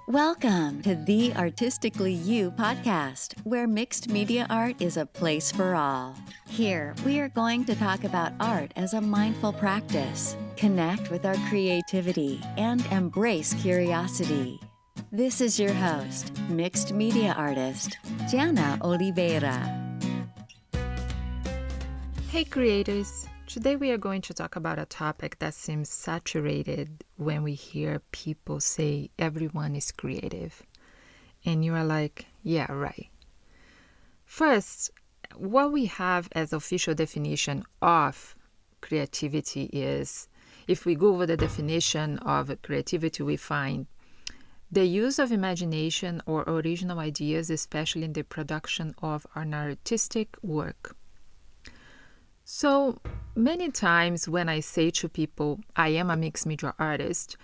Welcome to the Artistically You podcast, where mixed media art is a place for all. Here, we are going to talk about art as a mindful practice, connect with our creativity, and embrace curiosity. This is your host, mixed media artist, Jana Oliveira. Hey creators! Today we are going to talk about a topic that seems saturated when we hear people say everyone is creative. And you are like, yeah, right. First, what we have as official definition of creativity is, if we go over the definition of creativity, we find the use of imagination or original ideas, especially in the production of an artistic work. So many times when I say to people, I am a mixed media artist,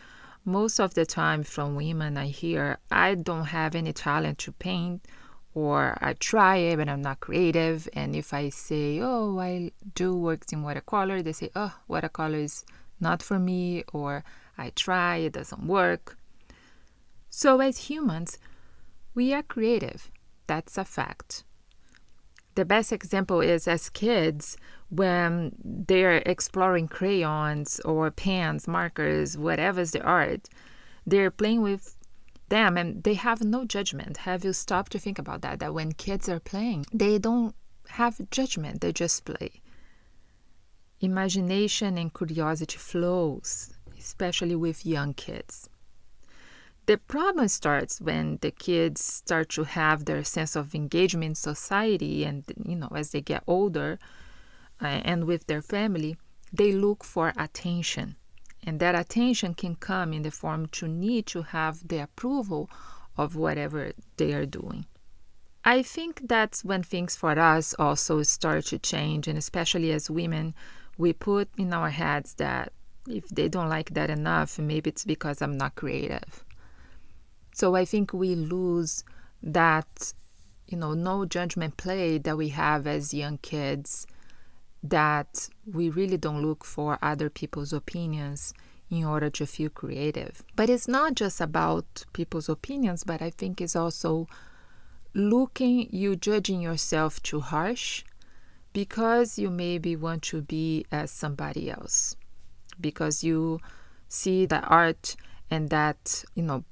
most of the time from women I hear, I don't have any talent to paint, or I try it, but I'm not creative. And if I say, oh, I do works in watercolor, they say, oh, watercolor is not for me, or I try, it doesn't work. So as humans, we are creative. That's a fact. The best example is as kids, when they're exploring crayons or pens, markers, whatever's the art, they're playing with them and they have no judgment. Have you stopped to think about that? That when kids are playing, they don't have judgment, they just play. Imagination and curiosity flows, especially with young kids. The problem starts when the kids start to have their sense of engagement in society and, as they get older and with their family, they look for attention. And that attention can come in the form to need to have the approval of whatever they are doing. I think that's when things for us also start to change, and especially as women, we put in our heads that if they don't like that enough, maybe it's because I'm not creative. So I think we lose that, no judgment play that we have as young kids, that we really don't look for other people's opinions in order to feel creative. But it's not just about people's opinions, but I think it's also you judging yourself too harsh because you maybe want to be as somebody else, because you see the art and that,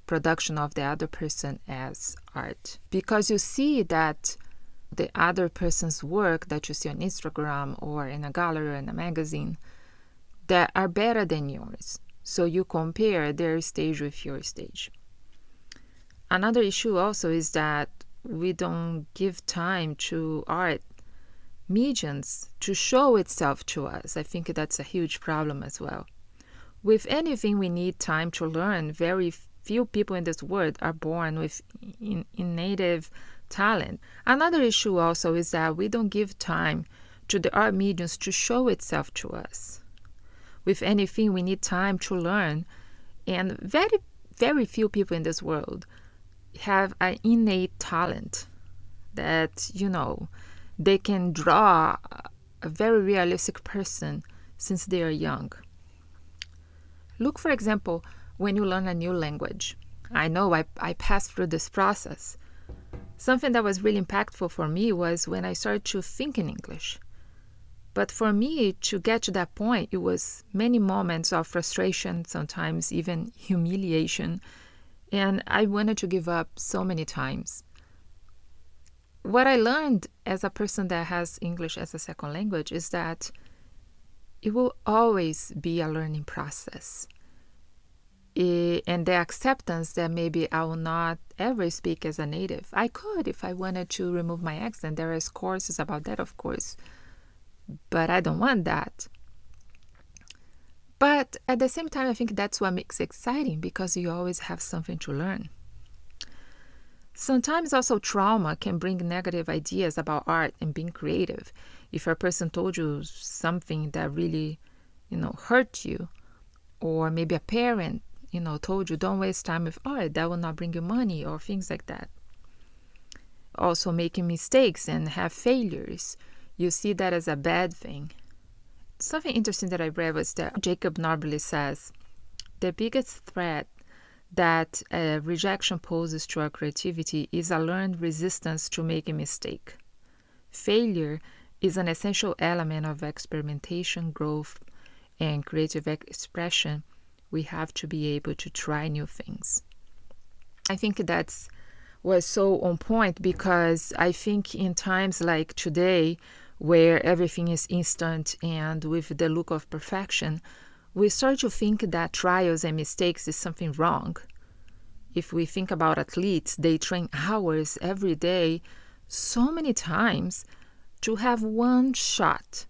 production of the other person as art. Because you see that the other person's work that you see on Instagram or in a gallery or in a magazine that are better than yours. So you compare their stage with your stage. Another issue also is that we don't give time to art mediums to show itself to us. I think that's a huge problem as well. With anything we need time to learn, very few people in this world are born with innate talent. Another issue also is that we don't give time to the art mediums to show itself to us. With anything we need time to learn, and very, very few people in this world have an innate talent that, they can draw a very realistic person since they are young. Look, for example, when you learn a new language. I know I passed through this process. Something that was really impactful for me was when I started to think in English. But for me to get to that point, it was many moments of frustration, sometimes even humiliation, and I wanted to give up so many times. What I learned as a person that has English as a second language is that it will always be a learning process. And the acceptance that maybe I will not ever speak as a native. I could if I wanted to remove my accent. There is courses about that, of course. But I don't want that. But at the same time, I think that's what makes it exciting, because you always have something to learn. Sometimes also trauma can bring negative ideas about art and being creative. If a person told you something that really, hurt you, or maybe a parent, told you don't waste time with art, that will not bring you money, or things like that. Also making mistakes and have failures, you see that as a bad thing. Something interesting that I read was that Jacob Norbley says, the biggest threat that rejection poses to our creativity is a learned resistance to make a mistake. Failure is an essential element of experimentation, growth, and creative expression. We have to be able to try new things. I think that's was so on point because I think in times like today, where everything is instant and with the look of perfection, we start to think that trials and mistakes is something wrong. If we think about athletes, they train hours every day, so many times, to have one shot.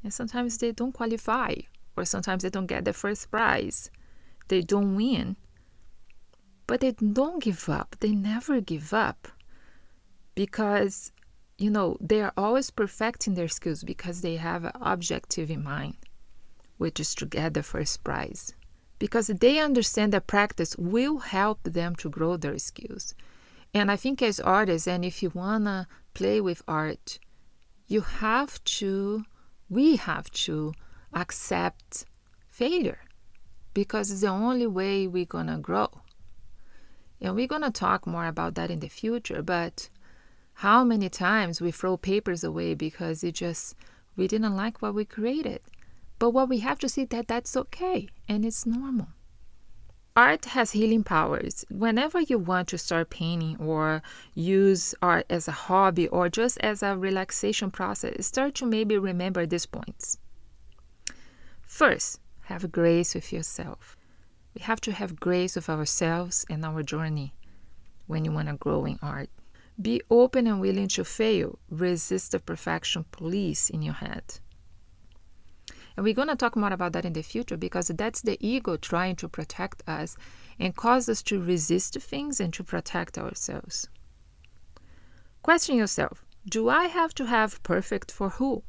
And sometimes they don't qualify, or sometimes they don't get the first prize. They don't win. But they don't give up. They never give up. Because, they are always perfecting their skills because they have an objective in mind, which is to get the first prize. Because they understand that practice will help them to grow their skills. And I think as artists, and if you want to play with art, we have to accept failure, because it's the only way we're going to grow. And we're going to talk more about that in the future, but how many times we throw papers away because we didn't like what we created. But what we have to see that's okay, and it's normal. Art has healing powers. Whenever you want to start painting or use art as a hobby or just as a relaxation process, start to maybe remember these points. First, have grace with yourself. We have to have grace with ourselves and our journey when you want to grow in art. Be open and willing to fail. Resist the perfection police in your head. And we're going to talk more about that in the future, because that's the ego trying to protect us and cause us to resist things and to protect ourselves. Question yourself, do I have to have perfect for who?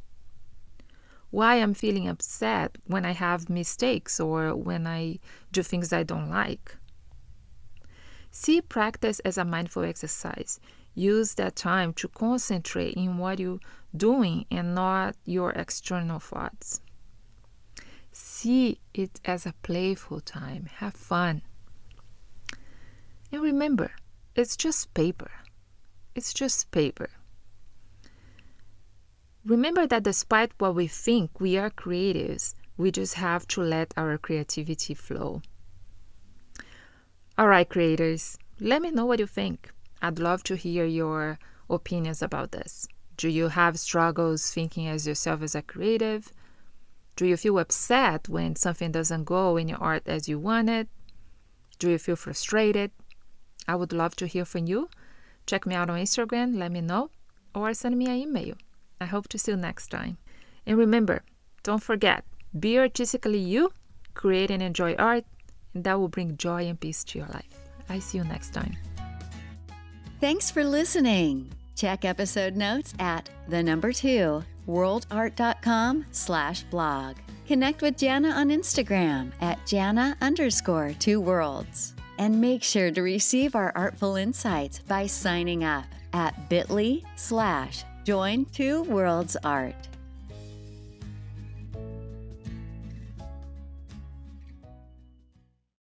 Why I'm feeling upset when I have mistakes or when I do things I don't like? See practice as a mindful exercise. Use that time to concentrate in what you're doing and not your external thoughts. See it as a playful time. Have fun. And remember, it's just paper. It's just paper. Remember that despite what we think, we are creatives. We just have to let our creativity flow. All right, creators, let me know what you think. I'd love to hear your opinions about this. Do you have struggles thinking as yourself as a creative? Do you feel upset when something doesn't go in your art as you wanted? Do you feel frustrated? I would love to hear from you. Check me out on Instagram, let me know, or send me an email. I hope to see you next time. And remember, don't forget, be artistically you, create and enjoy art, and that will bring joy and peace to your life. I see you next time. Thanks for listening. Check episode notes at 2 worldart.com/blog. Connect with Jana on Instagram at Jana_2worlds. And make sure to receive our artful insights by signing up at bit.ly/join2worldsart.